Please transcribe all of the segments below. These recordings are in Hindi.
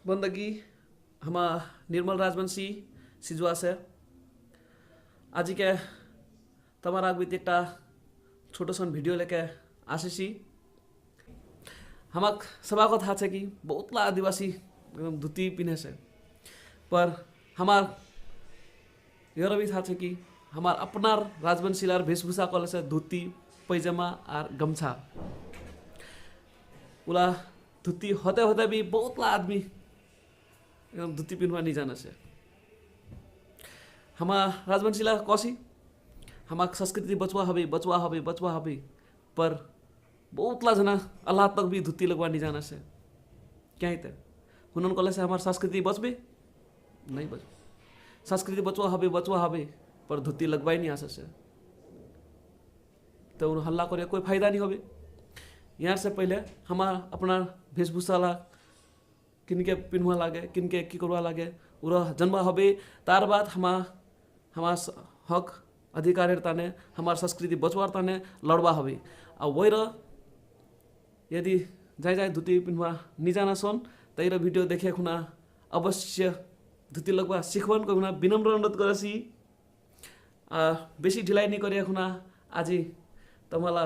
बंदगी हमा निर्मल राजवंशी सिजुआ से आज के तमारा बीत एक छोटो सन भिडियो लेके आशीषी हमाक सभा को था कि बहुत ला आदिवासी एकदम धुती पिने से पर हमार यह भी था कि हमार अपना राजवंशीलार वेशभूषा कल से धुती पैजामा और गमछा उला धुती होते होते भी बहुत ला आदमी एकदम धुती पिनवा नहीं जाना से हमार राजवंशीला कौसी हमार संस्कृति बचवा हबे पर बहुत ला जना अल्लाह तक भी धुती लगवा नहीं जाना से क्या ही हुनन कले से हमार संस्कृति बचबे नहीं बच संस्कृति बचवा हबे पर धुती लगवाई नहीं आसा से तो उन हल्ला करे कोई फायदा नहीं होबे। यहाँ से पहले हमार अपना वेशभूषा ला किनके पिनवा लागे किनके की करवा लागे उरा जन्मा हबे तार बाद हमार हक अधिकार ताने हमार संस्कृति बचवार ताने लड़वा हबे आ वही यदि जाए धुती पिनवा नहीं जाना सोन तैर वीडियो देखे खुना अवश्य धुती लगवा सीखवन को खुना विनम्र अनुरोध करसी बेसी ढिलाई नहीं करे खुना आज तमला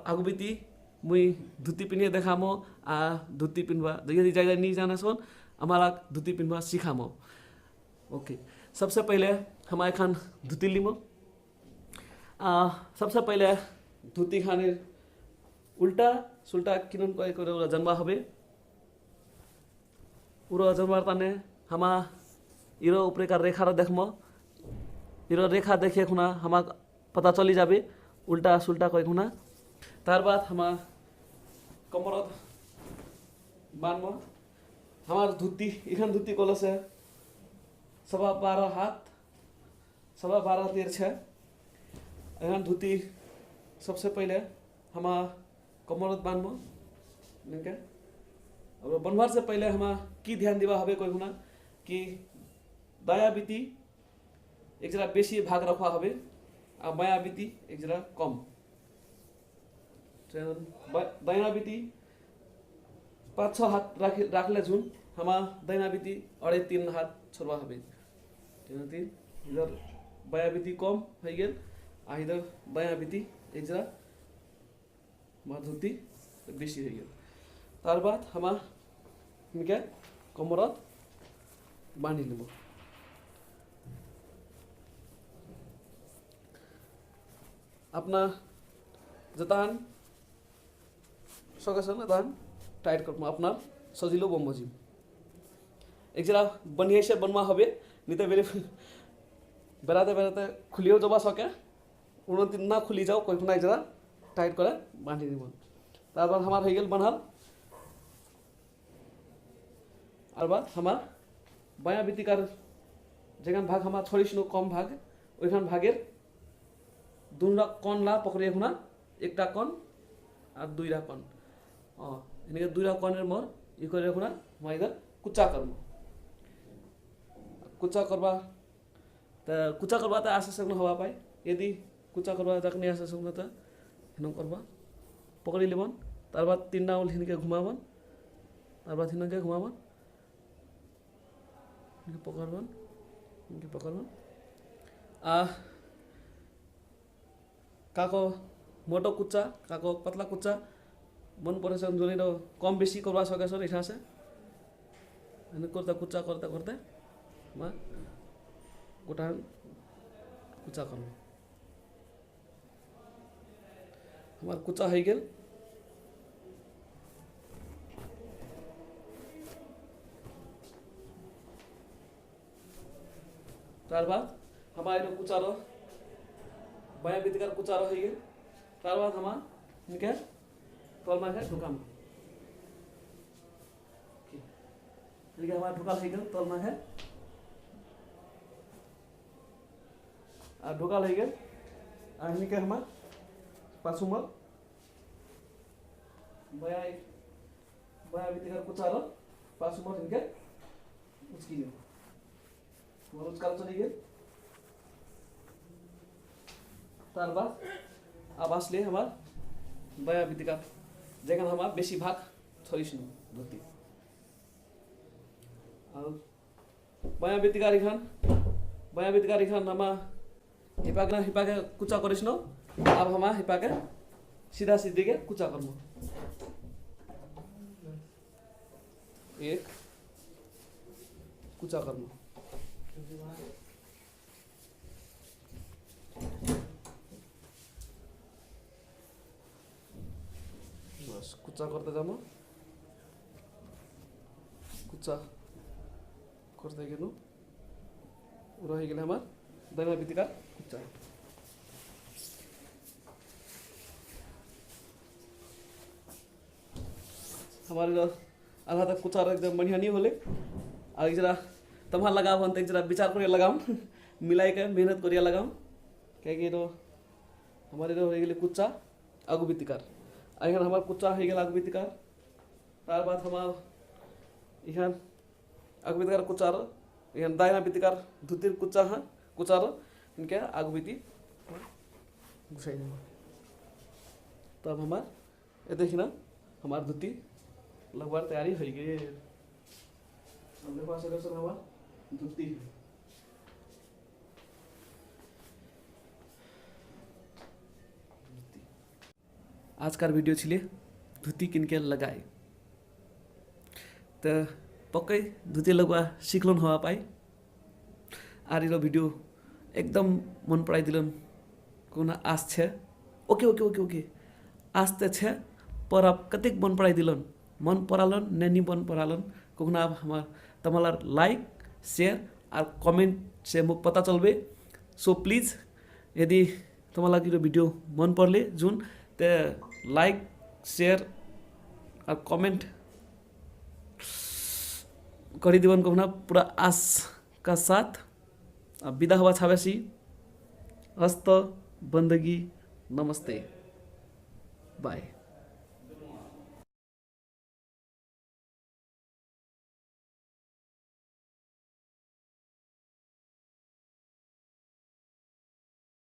आगु बीती मुई धुती पिनिए देखामो धुती पिनवा यदि जाए नहीं जाना सोन हमारा धुती पिनवा सिखामो। ओके सबसे पहले हम खान धुती लिमो सबसे पहले धुती खाने उल्टा सुल्टा किनन को जन्मा हबे उरो जन्मार ताने हमा इरो ऊपरे का रेखा रो देखमो इरो रेखा देखे खुना हमा पता चली जाबे उल्टा सुल्टा कई खुना तार बाद हमा कमरत बानमो हमार धुती इखान धुती कोलो से 12.5 हाथ 12.5 तीर छे एखान धुती सबसे पहले हमा कमरत बानमो निके अब बनवार से पहले हमा की ध्यान दिवा हबे कोई हुना कि दाया बीती एक जरा बेसी भाग रखवा हबे आ बाया बीती एक जरा कम दाहिना बीती 5-6 हाथ राखले जुन हमा दाहिना बीती 2.5-3 हाथ छोड़वा हबे इधर बाया बीती कम हो गेल आ इधर दाया बीती एक जरा धुती बेसी हो गेल तार बाद हमा क्या कमरत बांधी लिबो अपना जतान सकेसन जतान टाइट करमा अपना सजिलो बमोजी एक जरा बनिए से बनवा हबे नहीं तो बेराते खुलियो जबा सके उन्नति ना खुली जाओ कोई एक जरा टाइट करे बांधी দিব तार बाद हमार हो गेल बनल और बाद हमार बाया बीतिकार जेखान भाग हमार छोड़िसनो कम भाग ओइखान भागेर दुटा कन ला पकड़िए खुना एकटा कन और दुईटा कन इनके दुईटा कनेर मोर इ करे खुना मैं इधर कुचा करमो कुचा करवा तो आसे सकनो हवा पाए यदि कुचा करवा तक नहीं आसे सकनो तो हिनो करवा पकड़ी लेबन तार बाद 3 डाउल हिनके घुमावन तार बाद हिनके घुमावन इनके पकड़वन काको मोटो कुच्चा काको पतला कुच्चा मन परे जोनी कम बेसी करवा सके सर इठा से करते कुच्चा करते मैं गोटा कुच्चा कर हमार कुच्चा हो गेल तार बाद हमारे कुचारो बाया बीतिकार कुचारो हो गए तार बाद हमार इनके तल में ढुकाम हमारा ढुकाल हो गए तल में ढुकाल हो गए इनके हमार पासुमल बाया बीतिकार कुचारो पासुमल इनके उसकी काल चली गए तार बाद आवास ले हमार बया बीतिका जेखन हमार बेसी भाग छोड़िसनु धुती बायाँ बितिकार इखान हमा हिपाके कुचा करिस न अब हमा हिपाके सीधा सीधी के कुचा करमु एक कुचा करमु बस कुचा करते जामु कुचा करते गेनु रही गेले हमार दाहिना बितिकार कुचा हमारे आधा तक कुचा एकदम बढ़िया नहीं होले आगे जरा तम्हा लगाओ हम जरा विचार कर लगाम मिलाई के मेहनत करिया लगाम क्या तो हमारे हो गए कुचा आगू बितिकार अहन हमार कुचा हो गया आगू बितिकार तार बाद हमार इहन आगू बितिकार कुचार इहन दाहिना बितिकार धुतिर कुचा हाँ कुचार इनके आगू बिती घुसाई तब हमार ये देखिना हमार धुती लगभग तैयारी हो गई हमने पास सर हमार धुती आज का वीडियो छिले धुती किनके लगाए तो पक्कै धुती लगवा सिक्लन हवा पाए आर भिडियो एकदम मन पराइदिलन कोना आश छे ओके ओके ओके ओके आश तो छे पर अब कतिक मन पराइदिलन मन परालन नैनी मन परालन कोना अब हमार तमला लाइक शेयर और कमेंट से मुझे पता चलबे सो प्लीज यदि तमला वीडियो मन पड़ले जुन ते लाइक शेयर और कमेंट गरिदिवन कहना पूरा आश का साथ विदा हुआ छाबेसी हस्त बंदगी नमस्ते बाय।